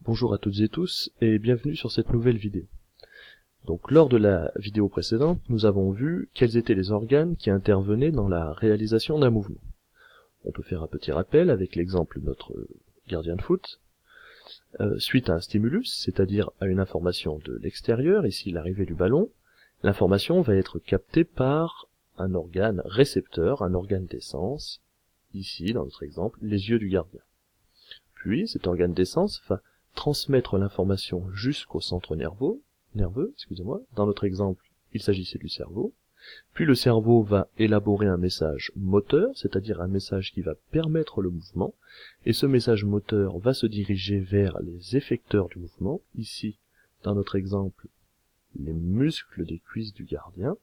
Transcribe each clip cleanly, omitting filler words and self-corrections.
Bonjour à toutes et tous et bienvenue sur cette nouvelle vidéo. Donc lors de la vidéo précédente, nous avons vu quels étaient les organes qui intervenaient dans la réalisation d'un mouvement. On peut faire un petit rappel avec l'exemple de notre gardien de foot. Suite à un stimulus, c'est-à-dire à une information de l'extérieur, ici l'arrivée du ballon, l'information va être captée par un organe récepteur, un organe d'essence, ici dans notre exemple, les yeux du gardien. Puis cet organe d'essence va transmettre l'information jusqu'au centre nerveux, dans notre exemple, il s'agissait du cerveau, puis le cerveau va élaborer un message moteur, c'est-à-dire un message qui va permettre le mouvement, et ce message moteur va se diriger vers les effecteurs du mouvement, ici, dans notre exemple, les muscles des cuisses du gardien.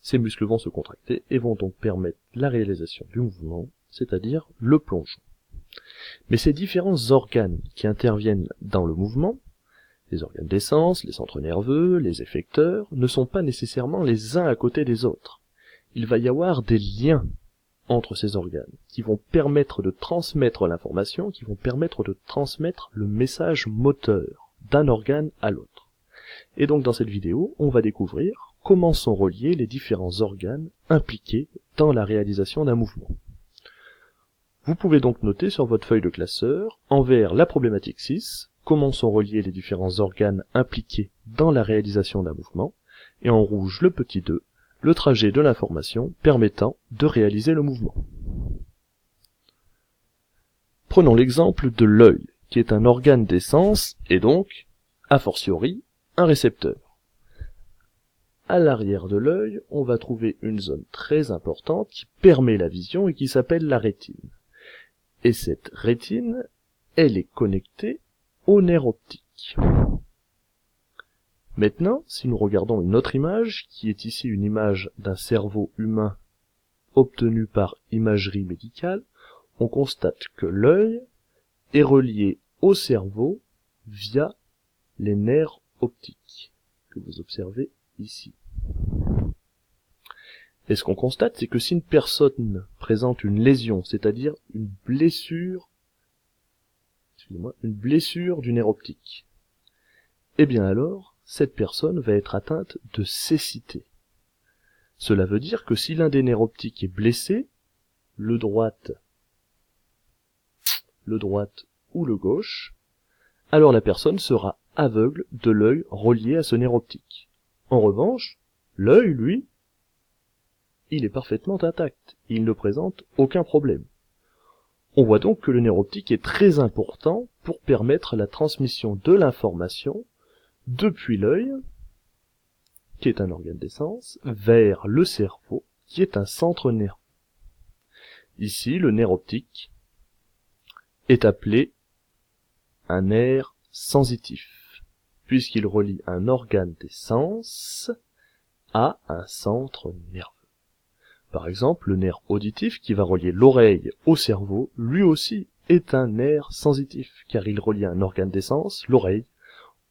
Ces muscles vont se contracter et vont donc permettre la réalisation du mouvement, c'est-à-dire le plongeon. Mais ces différents organes qui interviennent dans le mouvement, les organes d'essence, les centres nerveux, les effecteurs, ne sont pas nécessairement les uns à côté des autres. Il va y avoir des liens entre ces organes qui vont permettre de transmettre l'information, qui vont permettre de transmettre le message moteur d'un organe à l'autre. Et donc dans cette vidéo, on va découvrir comment sont reliés les différents organes impliqués dans la réalisation d'un mouvement. Vous pouvez donc noter sur votre feuille de classeur, en vert la problématique 6, comment sont reliés les différents organes impliqués dans la réalisation d'un mouvement, et en rouge le petit 2, le trajet de l'information permettant de réaliser le mouvement. Prenons l'exemple de l'œil, qui est un organe d'essence, et donc, a fortiori, un récepteur. À l'arrière de l'œil, on va trouver une zone très importante qui permet la vision et qui s'appelle la rétine. Et cette rétine, elle est connectée au nerf optique. Maintenant, si nous regardons une autre image, qui est ici une image d'un cerveau humain obtenue par imagerie médicale, on constate que l'œil est relié au cerveau via les nerfs optiques, que vous observez ici. Et ce qu'on constate, c'est que si une personne présente une lésion, c'est-à-dire une blessure du nerf optique, eh bien alors, cette personne va être atteinte de cécité. Cela veut dire que si l'un des nerfs optiques est blessé, le droit ou le gauche, alors la personne sera aveugle de l'œil relié à ce nerf optique. En revanche, l'œil, lui, il est parfaitement intact, il ne présente aucun problème. On voit donc que le nerf optique est très important pour permettre la transmission de l'information depuis l'œil, qui est un organe d'essence, vers le cerveau, qui est un centre nerveux. Ici, le nerf optique est appelé un nerf sensitif, puisqu'il relie un organe d'essence à un centre nerveux. Par exemple, le nerf auditif qui va relier l'oreille au cerveau, lui aussi est un nerf sensitif, car il relie un organe d'essence, l'oreille,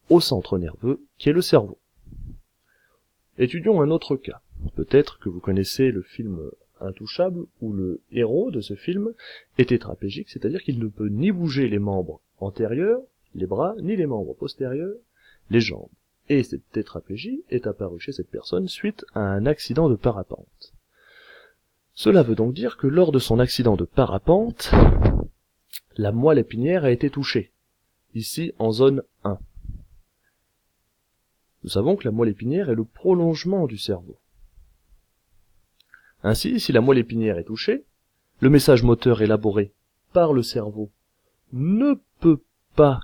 au centre nerveux qui est le cerveau. Étudions un autre cas. Peut-être que vous connaissez le film Intouchable, où le héros de ce film est tétraplégique, c'est-à-dire qu'il ne peut ni bouger les membres antérieurs, les bras, ni les membres postérieurs, les jambes. Et cette tétraplégie est apparue chez cette personne suite à un accident de parapente. Cela veut donc dire que lors de son accident de parapente, la moelle épinière a été touchée, ici en zone 1. Nous savons que la moelle épinière est le prolongement du cerveau. Ainsi, si la moelle épinière est touchée, le message moteur élaboré par le cerveau ne peut pas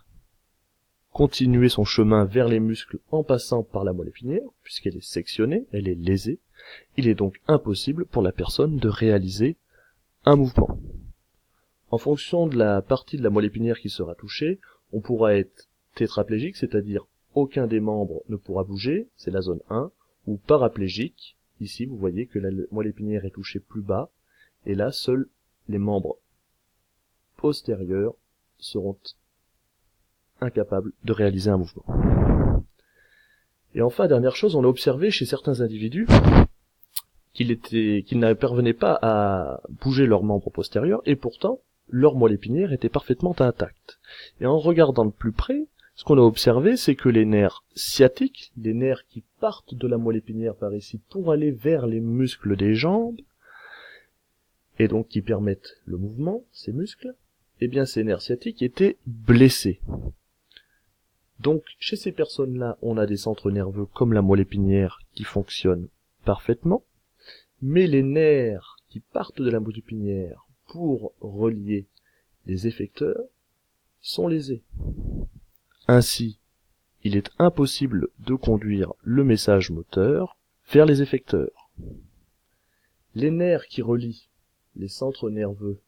continuer son chemin vers les muscles en passant par la moelle épinière, puisqu'elle est sectionnée, elle est lésée. Il est donc impossible pour la personne de réaliser un mouvement. En fonction de la partie de la moelle épinière qui sera touchée, on pourra être tétraplégique, c'est-à-dire aucun des membres ne pourra bouger, c'est la zone 1, ou paraplégique, ici vous voyez que la moelle épinière est touchée plus bas, et là seuls les membres postérieurs seront incapables de réaliser un mouvement. Et enfin, dernière chose, on a observé chez certains individus qu'ils ne parvenaient pas à bouger leurs membres postérieurs, et pourtant, leur moelle épinière était parfaitement intacte. Et en regardant de plus près, ce qu'on a observé, c'est que les nerfs sciatiques, les nerfs qui partent de la moelle épinière par ici pour aller vers les muscles des jambes, et donc qui permettent le mouvement, ces muscles, eh bien ces nerfs sciatiques étaient blessés. Donc chez ces personnes-là, on a des centres nerveux comme la moelle épinière qui fonctionnent parfaitement, mais les nerfs qui partent de la moelle épinière pour relier les effecteurs sont lésés. Ainsi, il est impossible de conduire le message moteur vers les effecteurs. Les nerfs qui relient les centres nerveux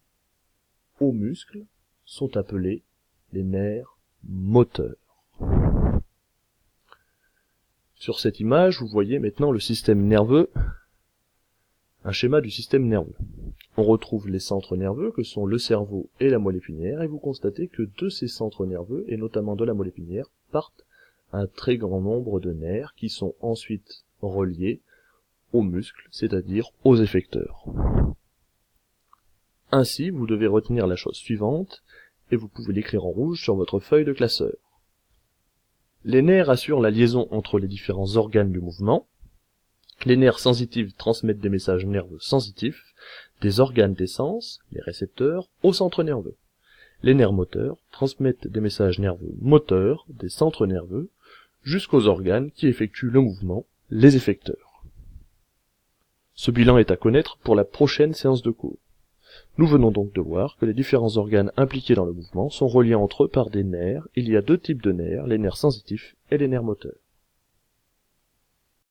aux muscles sont appelés les nerfs moteurs. Sur cette image, vous voyez maintenant le système nerveux, un schéma du système nerveux. On retrouve les centres nerveux que sont le cerveau et la moelle épinière, et vous constatez que de ces centres nerveux, et notamment de la moelle épinière, partent un très grand nombre de nerfs qui sont ensuite reliés aux muscles, c'est-à-dire aux effecteurs. Ainsi, vous devez retenir la chose suivante, et vous pouvez l'écrire en rouge sur votre feuille de classeur. Les nerfs assurent la liaison entre les différents organes du mouvement. Les nerfs sensitifs transmettent des messages nerveux sensitifs des organes des sens, les récepteurs, au centre nerveux. Les nerfs moteurs transmettent des messages nerveux moteurs des centres nerveux jusqu'aux organes qui effectuent le mouvement, les effecteurs. Ce bilan est à connaître pour la prochaine séance de cours. Nous venons donc de voir que les différents organes impliqués dans le mouvement sont reliés entre eux par des nerfs. Il y a deux types de nerfs, les nerfs sensitifs et les nerfs moteurs.